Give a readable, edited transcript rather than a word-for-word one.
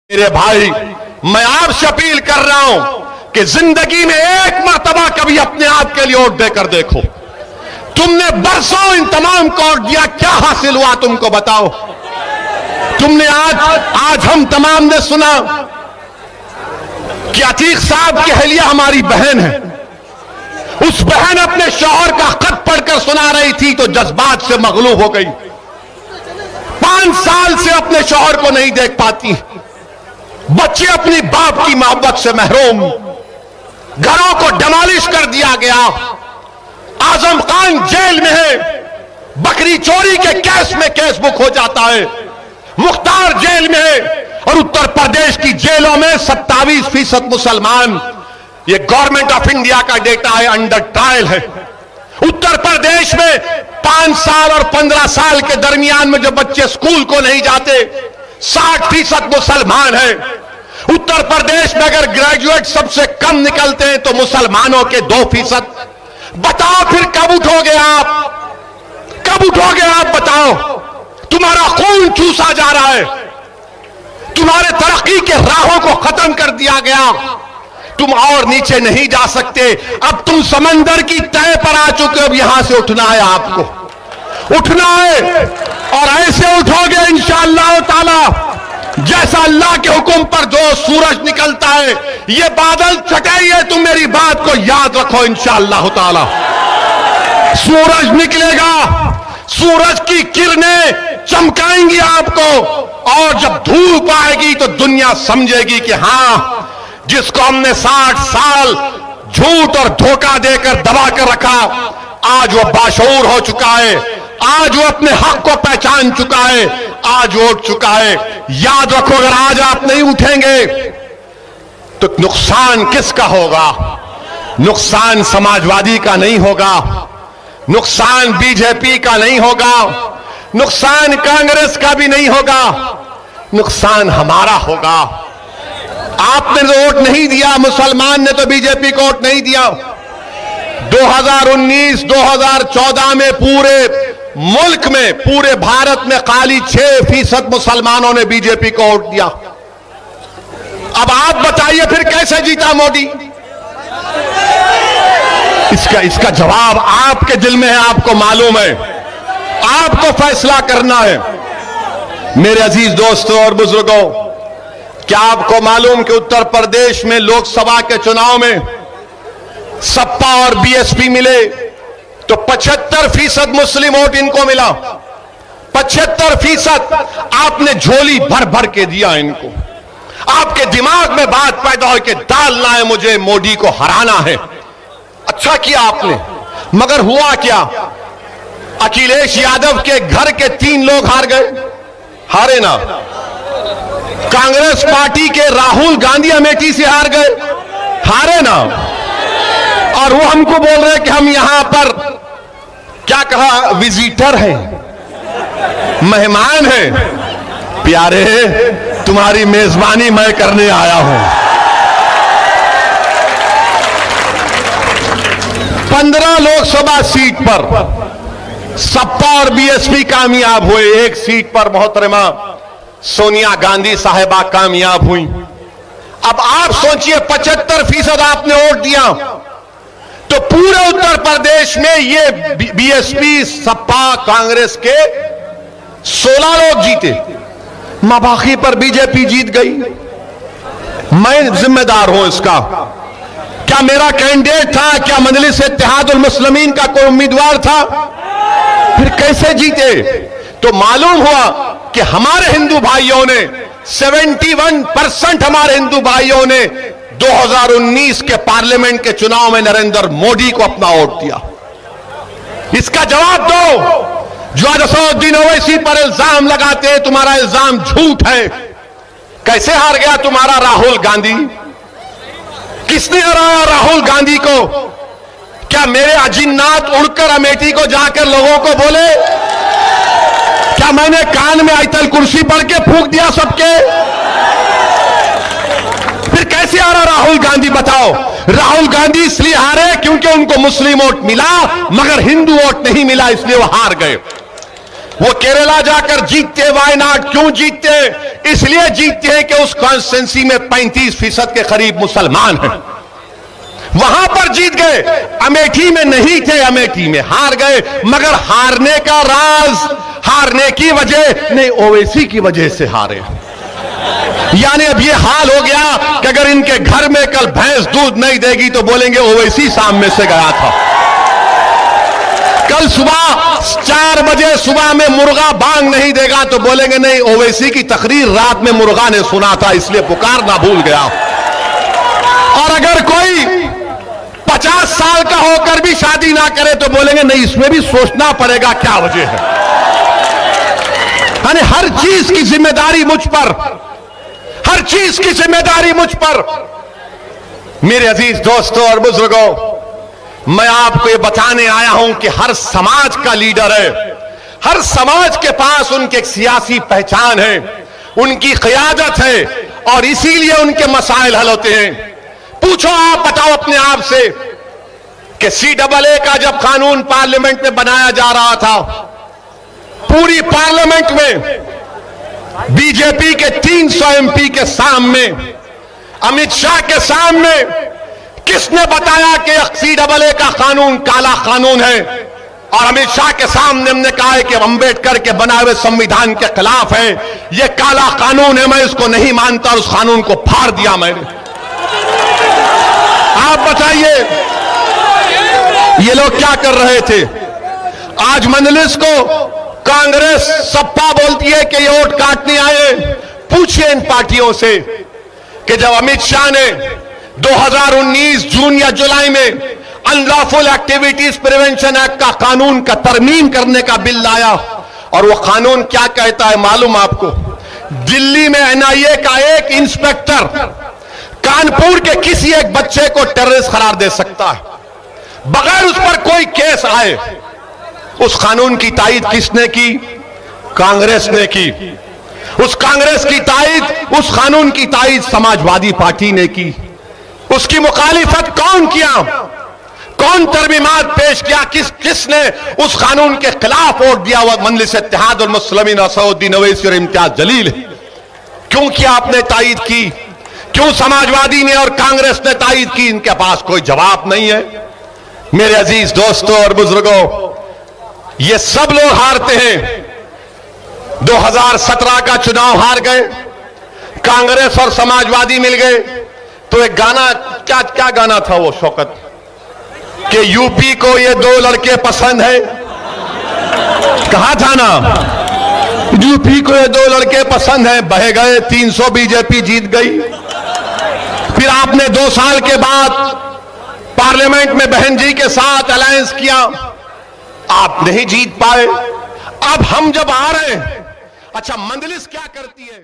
मेरे भाई, मैं आपसे अपील कर रहा हूं कि जिंदगी में एक मर्तबा कभी अपने आप के लिए वोट देकर देखो। तुमने बरसों इन तमाम को वोट दिया, क्या हासिल हुआ तुमको बताओ? तुमने आज हम तमाम ने सुना कि अतीक साहब की अहलिया हमारी बहन है। उस बहन अपने शौहर का खत पढ़कर सुना रही थी तो जज्बात से मगलूब हो गई। 5 साल से अपने शौहर को नहीं देख पाती। बच्चे अपनी बाप की मोहब्बत से महरूम। घरों को डमालिश कर दिया गया। आजम खान जेल में है। बकरी चोरी के केस में केस बुक हो जाता है। मुख्तार जेल में है। और उत्तर प्रदेश की जेलों में 27% मुसलमान। ये गवर्नमेंट ऑफ इंडिया का डेटा है, अंडर ट्रायल है। उत्तर प्रदेश में 5 साल और 15 साल के दरमियान में जो बच्चे स्कूल को नहीं जाते, 60% मुसलमान है। उत्तर प्रदेश में अगर ग्रेजुएट सबसे कम निकलते हैं तो मुसलमानों के 2%। बताओ फिर कब उठोगे आप? कब उठोगे आप? बताओ। तुम्हारा खून चूसा जा रहा है। तुम्हारे तरक्की के राहों को खत्म कर दिया गया। तुम और नीचे नहीं जा सकते। अब तुम समंदर की तह पर आ चुके हो। अब यहां से उठना है आपको, उठना है। और ऐसे उठोगे इंशाअल्लाह ताला जैसा अल्लाह के हुक्म पर जो सूरज निकलता है। ये बादल छटाइए, तुम मेरी बात को याद रखो। इंशाअल्लाह ताला सूरज निकलेगा। सूरज की किरणें चमकाएंगी आपको। और जब धूप आएगी तो दुनिया समझेगी कि हां, जिसको हमने 60 साल झूठ और धोखा देकर दबा कर रखा, आज वो बाशऊर हो चुका है। आज वो अपने हक को पहचान चुका है। आज वो उठ चुका है। याद रखो, अगर आज आप नहीं उठेंगे तो नुकसान किसका होगा? नुकसान समाजवादी का नहीं होगा। नुकसान बीजेपी का नहीं होगा। नुकसान कांग्रेस का भी नहीं होगा। नुकसान हमारा होगा। आपने तो वोट नहीं दिया, मुसलमान ने तो बीजेपी को वोट नहीं दिया। 2019-2014 में पूरे मुल्क में, पूरे भारत में खाली 6% मुसलमानों ने बीजेपी को वोट दिया। अब आप बताइए फिर कैसे जीता मोदी? इसका जवाब आपके दिल में है, आपको मालूम है। आपको फैसला करना है। मेरे अजीज दोस्तों और बुजुर्गों, क्या आपको मालूम कि उत्तर प्रदेश में लोकसभा के चुनाव में सपा और बीएसपी मिले तो 75% मुस्लिम वोट इनको मिला। 75% आपने झोली भर भर के दिया इनको। आपके दिमाग में बात पैदा हो कि डालना है मुझे, मोदी को हराना है। अच्छा किया आपने, मगर हुआ क्या? अखिलेश यादव के घर के 3 लोग हार गए। हारे ना। कांग्रेस पार्टी के राहुल गांधी अमेठी से हार गए। हारे ना। और वो हमको बोल रहे कि हम यहां पर, क्या कहा, विजिटर हैं, मेहमान हैं। प्यारे, तुम्हारी मेजबानी मैं करने आया हूं। 15 लोकसभा सीट पर सपा और बीएसपी कामयाब हुए। एक सीट पर मोहतरमा सोनिया गांधी साहिबा कामयाब हुई। अब आप सोचिए, 75% आपने वोट दिया तो पूरे उत्तर प्रदेश में ये बीएसपी, सपा, कांग्रेस के 16 लोग जीते। बाकी पर बीजेपी जीत गई। मैं जिम्मेदार हूं इसका। क्या मेरा कैंडिडेट था? क्या मजलिस इत्तेहादुल मुस्लिमीन का कोई उम्मीदवार था? फिर कैसे जीते? तो मालूम हुआ कि हमारे हिंदू भाइयों ने 71% हमारे हिंदू भाइयों ने 2019 के पार्लियामेंट के चुनाव में नरेंद्र मोदी को अपना वोट दिया। इसका जवाब दो। जो असदुद्दीन ओवैसी पर इल्जाम लगाते हैं, तुम्हारा इल्जाम झूठ है। कैसे हार गया तुम्हारा राहुल गांधी? किसने हराया राहुल गांधी को? क्या मेरे अजिन्नात उड़कर अमेठी को जाकर लोगों को बोले? क्या मैंने कान में आयतल कुर्सी पढ़ के फूंक दिया सबके? फिर कैसे हारा राहुल गांधी? बताओ। राहुल गांधी इसलिए हारे क्योंकि उनको मुस्लिम वोट मिला मगर हिंदू वोट नहीं मिला, इसलिए वो हार गए। वो केरला जाकर जीतते। वायनाड क्यों जीतते? इसलिए जीतते हैं कि उस कॉन्स्टिट्यूंसी में 35% के करीब मुसलमान हैं। वहां पर जीत गए। अमेठी में नहीं थे, अमेठी में हार गए, मगर हारने का राज, हारने की वजह नहीं, ओवैसी की वजह से हारे। यानी अब ये हाल हो गया कि अगर इनके घर में कल भैंस दूध नहीं देगी तो बोलेंगे ओवैसी सामने से गया था। कल सुबह 4 बजे सुबह में मुर्गा बांग नहीं देगा तो बोलेंगे नहीं, ओवैसी की तकरीर रात में मुर्गा ने सुना था इसलिए पुकारना भूल गया। और अगर कोई 50 साल का होकर भी शादी ना करे तो बोलेंगे नहीं, इसमें भी सोचना पड़ेगा क्या वजह है। यानी हर चीज की जिम्मेदारी मुझ पर, हर चीज की जिम्मेदारी मुझ पर। मेरे अजीज दोस्तों और बुजुर्गों, मैं आपको ये बताने आया हूं कि हर समाज का लीडर है, हर समाज के पास उनकी एक सियासी पहचान है, उनकी क़यादत है और इसीलिए उनके मसाइल हल होते हैं। पूछो, आप बताओ अपने आप से कि CAA का जब कानून पार्लियामेंट में बनाया जा रहा था, पूरी पार्लियामेंट में बीजेपी के 300 MP के सामने, अमित शाह के सामने किसने बताया कि CAA का कानून काला कानून है? और अमित शाह के सामने हमने कहा है कि अंबेडकर के बनाए हुए संविधान के खिलाफ है, यह काला कानून है, मैं इसको नहीं मानता और उस कानून को फाड़ दिया मैंने। आप बताइए ये लोग क्या कर रहे थे? आज मंजलिस को कांग्रेस सपा बोलती है कि ये वोट काटने आए। पूछिए इन पार्टियों से कि जब अमित शाह ने 2019 जून या जुलाई में अनलॉफुल एक्टिविटीज प्रिवेंशन एक्ट का कानून का तरमीम करने का बिल लाया, और वो कानून क्या कहता है मालूम आपको? दिल्ली में NIA का एक इंस्पेक्टर कानपुर के किसी एक बच्चे को टेररिस्ट करार दे सकता है बगैर उस पर कोई केस आए। उस कानून की तायीद किसने की? कांग्रेस ने की। उस कांग्रेस की तायीद, उस कानून की तायीद समाजवादी पार्टी ने की। उसकी मुखालिफत कौन किया? कौन तरमीमात पेश किया? किसने उस कानून के खिलाफ वोट दिया? हुआ मजलिस इत्तेहादुल मुस्लिमीन असदुद्दीन ओवैसी और इम्तियाज जलील। क्यों किया आपने तायीद की? क्यों समाजवादी ने और कांग्रेस ने तायीद की? इनके पास कोई जवाब नहीं है। मेरे अजीज दोस्तों और बुजुर्गों, ये सब लोग हारते हैं। 2017 का चुनाव हार गए, कांग्रेस और समाजवादी मिल गए। तो एक गाना, क्या गाना था वो शौकत, कि यूपी को ये 2 लड़के पसंद है। कहा था ना, यूपी को ये 2 लड़के पसंद है। बह गए 300, बीजेपी जीत गई। फिर आपने 2 साल के बाद पार्लियामेंट में बहन जी के साथ अलायंस किया, आप नहीं जीत पाए। अब हम जब आ रहे हैं, अच्छा मंजलिस क्या करती है?